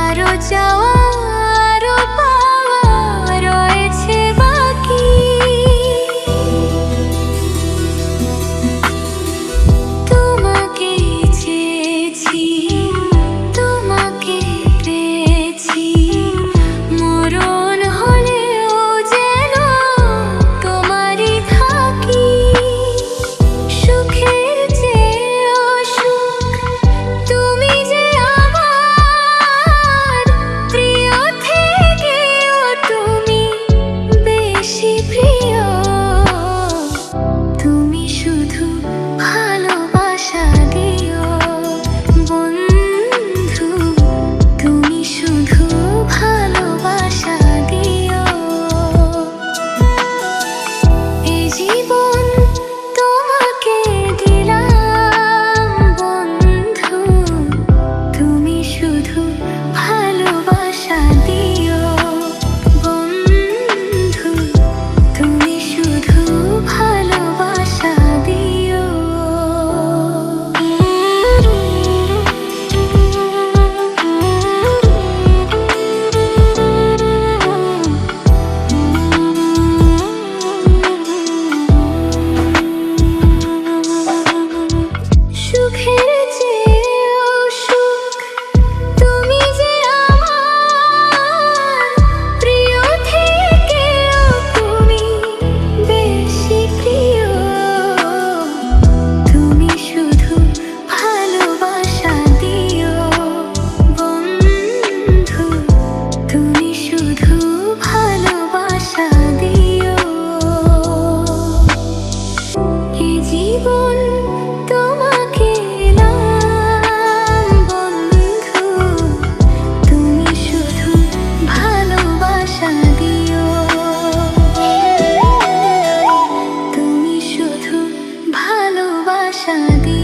আরো চাওয়া আরো পাওয়া রয়েছে বাকি। তোমাকে চেয়েছি, তোমাকে পেয়েছি, মরণ হলেও যেন তোমারই থাকি। সুখের চেয়েও সুখ তুমি যে আমার, প্রিয় থেকেও তুমি বেশি প্রিয়। তুমি শুধু ভালোবাসা দিও বন্ধু, তুমি শুধু ভালোবাসা দিও। এই জীবন তোমাকে দিলাম বন্ধু, তুমি শুধু ভালোবাসা দিও বন্ধু, তুমি শুধু ভালোবাসা দিও। সুখের চেয়েও সুখ তুমি যে আমার, প্রিয় থেকেও তুমি বেশি প্রিয়। তুমি শুধু ভালোবাসা দিও বন্ধু, তুমি শুধু ভালোবাসা দিও। এ জীবন তোমাকে দিলাম বন্ধু, তুমি শুধু ভালোবাসা দিও, তুমি শুধু ভালোবাসা দিও।